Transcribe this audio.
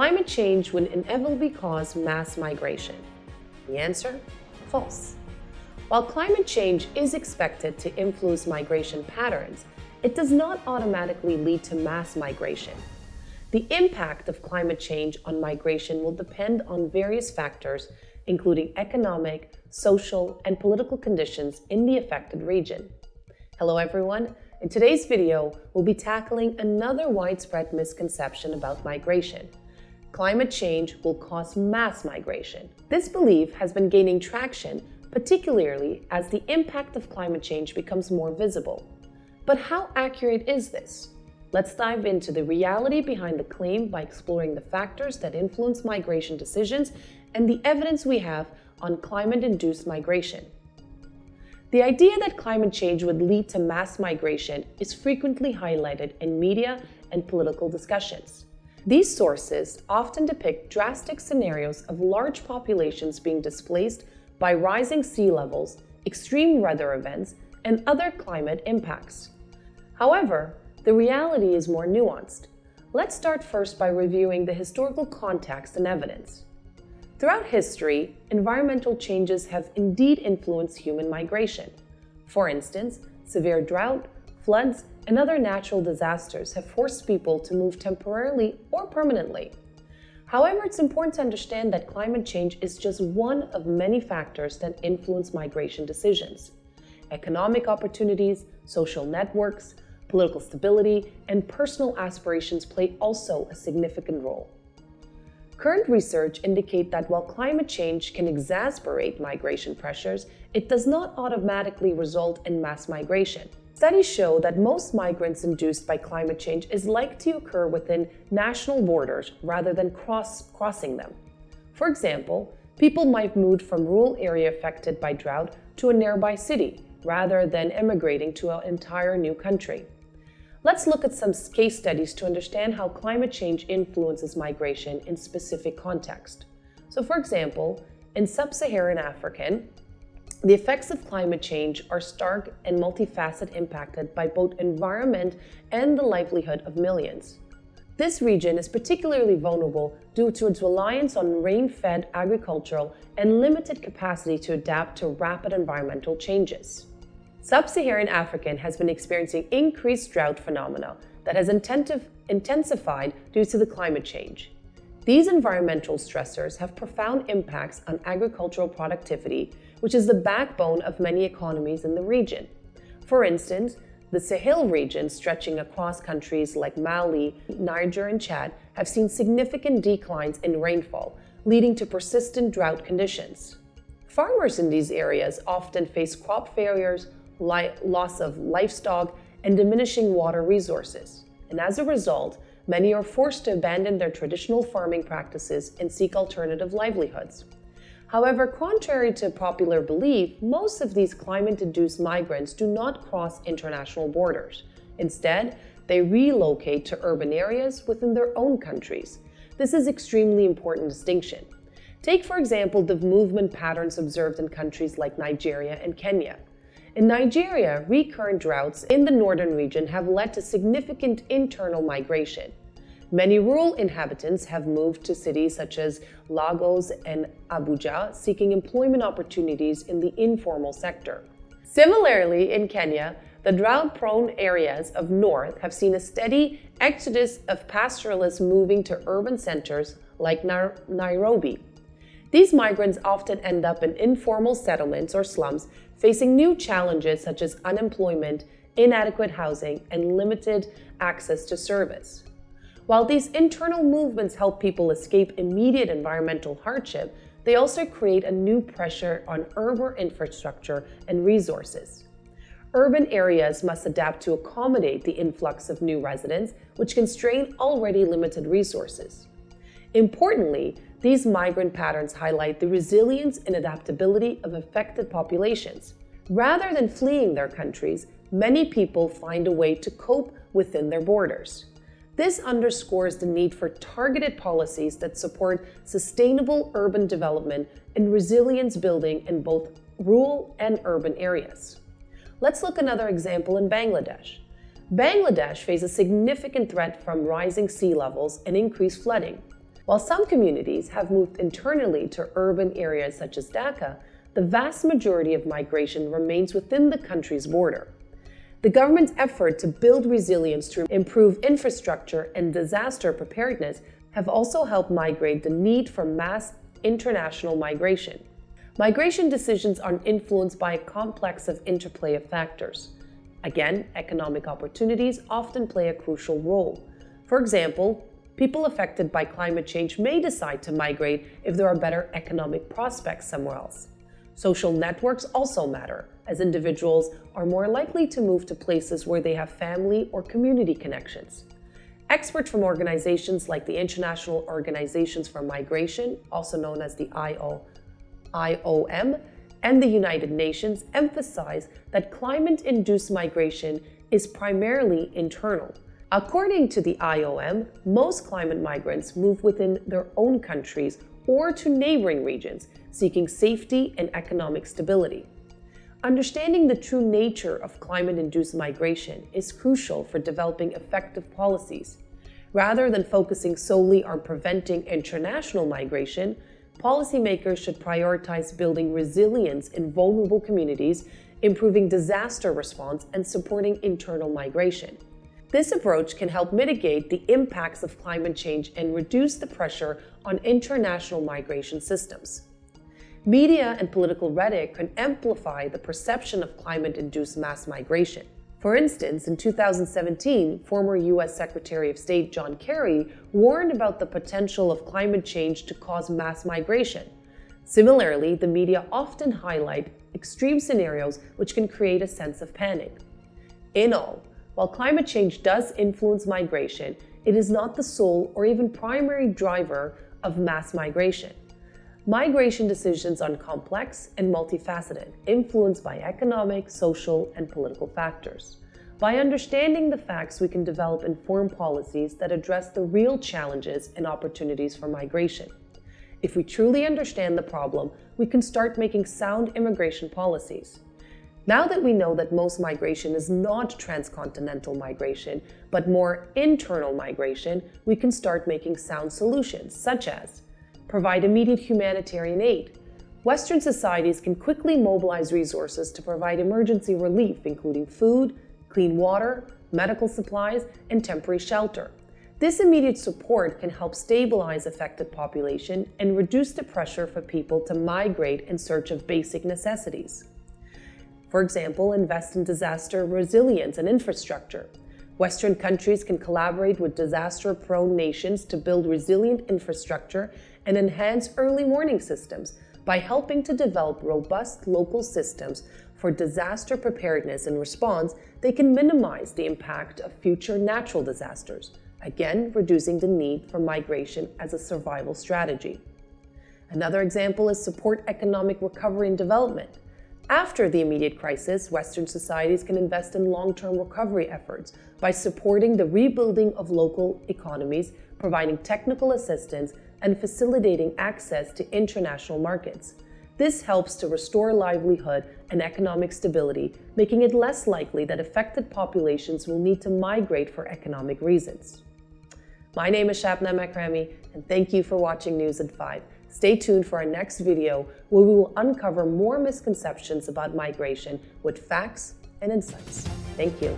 climate change would inevitably cause mass migration? The answer? False. While climate change is expected to influence migration patterns, it does not automatically lead to mass migration. The impact of climate change on migration will depend on various factors, including economic, social, and political conditions in the affected region. Hello everyone. In today's video, we'll be tackling another widespread misconception about migration. Climate change will cause mass migration. This belief has been gaining traction, particularly as the impact of climate change becomes more visible. But how accurate is this? Let's dive into the reality behind the claim by exploring the factors that influence migration decisions and the evidence we have on climate-induced migration. The idea that climate change would lead to mass migration is frequently highlighted in media and political discussions. These sources often depict drastic scenarios of large populations being displaced by rising sea levels, extreme weather events, and other climate impacts. However, the reality is more nuanced. Let's start first by reviewing the historical context and evidence. Throughout history, environmental changes have indeed influenced human migration. For instance, severe drought, floods, and other natural disasters have forced people to move temporarily or permanently. However, it's important to understand that climate change is just one of many factors that influence migration decisions. Economic opportunities, social networks, political stability, and personal aspirations play also a significant role. Current research indicates that while climate change can exacerbate migration pressures, it does not automatically result in mass migration. Studies show that most migrants induced by climate change is likely to occur within national borders rather than crossing them. For example, people might move from rural area affected by drought to a nearby city rather than immigrating to an entire new country. Let's look at some case studies to understand how climate change influences migration in specific context. So for example, in sub-Saharan Africa, the effects of climate change are stark and multifaceted, impacted by both environment and the livelihood of millions. This region is particularly vulnerable due to its reliance on rain-fed agricultural and limited capacity to adapt to rapid environmental changes. Sub-Saharan Africa has been experiencing increased drought phenomena that has intensified due to the climate change. These environmental stressors have profound impacts on agricultural productivity, which is the backbone of many economies in the region. For instance, the Sahel region, stretching across countries like Mali, Niger, and Chad, have seen significant declines in rainfall, leading to persistent drought conditions. Farmers in these areas often face crop failures, loss of livestock, and diminishing water resources. And as a result, many are forced to abandon their traditional farming practices and seek alternative livelihoods. However, contrary to popular belief, most of these climate-induced migrants do not cross international borders. Instead, they relocate to urban areas within their own countries. This is an extremely important distinction. Take, for example, the movement patterns observed in countries like Nigeria and Kenya. In Nigeria, recurrent droughts in the northern region have led to significant internal migration. Many rural inhabitants have moved to cities such as Lagos and Abuja, seeking employment opportunities in the informal sector. Similarly, in Kenya, the drought-prone areas of north have seen a steady exodus of pastoralists moving to urban centers like Nairobi. These migrants often end up in informal settlements or slums, facing new challenges such as unemployment, inadequate housing, and limited access to service. While these internal movements help people escape immediate environmental hardship, they also create a new pressure on urban infrastructure and resources. Urban areas must adapt to accommodate the influx of new residents, which can strain already limited resources. Importantly, these migrant patterns highlight the resilience and adaptability of affected populations. Rather than fleeing their countries, many people find a way to cope within their borders. This underscores the need for targeted policies that support sustainable urban development and resilience building in both rural and urban areas. Let's look at another example in Bangladesh. Bangladesh faces a significant threat from rising sea levels and increased flooding. While some communities have moved internally to urban areas such as Dhaka, the vast majority of migration remains within the country's border. The government's effort to build resilience through improved infrastructure and disaster preparedness have also helped migrate the need for mass international migration. Migration decisions are influenced by a complex of interplay of factors. Again, economic opportunities often play a crucial role. For example, people affected by climate change may decide to migrate if there are better economic prospects somewhere else. Social networks also matter, as individuals are more likely to move to places where they have family or community connections. Experts from organizations like the International Organizations for Migration, also known as the IOM, and the United Nations emphasize that climate-induced migration is primarily internal. According to the IOM, most climate migrants move within their own countries or to neighboring regions, seeking safety and economic stability. Understanding the true nature of climate-induced migration is crucial for developing effective policies. Rather than focusing solely on preventing international migration, policymakers should prioritize building resilience in vulnerable communities, improving disaster response, and supporting internal migration. This approach can help mitigate the impacts of climate change and reduce the pressure on international migration systems. Media and political rhetoric can amplify the perception of climate-induced mass migration. For instance, in 2017, former U.S. Secretary of State John Kerry warned about the potential of climate change to cause mass migration. Similarly, the media often highlight extreme scenarios which can create a sense of panic. In all, while climate change does influence migration, it is not the sole or even primary driver of mass migration. Migration decisions are complex and multifaceted, influenced by economic, social, and political factors. By understanding the facts, we can develop informed policies that address the real challenges and opportunities for migration. If we truly understand the problem, we can start making sound immigration policies. Now that we know that most migration is not transcontinental migration, but more internal migration, we can start making sound solutions, such as provide immediate humanitarian aid. Western societies can quickly mobilize resources to provide emergency relief, including food, clean water, medical supplies, and temporary shelter. This immediate support can help stabilize affected population and reduce the pressure for people to migrate in search of basic necessities. For example, invest in disaster resilience and infrastructure. Western countries can collaborate with disaster-prone nations to build resilient infrastructure and enhance early warning systems. By helping to develop robust local systems for disaster preparedness and response, they can minimize the impact of future natural disasters, again reducing the need for migration as a survival strategy. Another example is support economic recovery and development. After the immediate crisis, Western societies can invest in long-term recovery efforts by supporting the rebuilding of local economies, providing technical assistance, and facilitating access to international markets. This helps to restore livelihood and economic stability, making it less likely that affected populations will need to migrate for economic reasons. My name is Shapna Makrami, and thank you for watching News at 5. Stay tuned for our next video where we will uncover more misconceptions about migration with facts and insights. Thank you.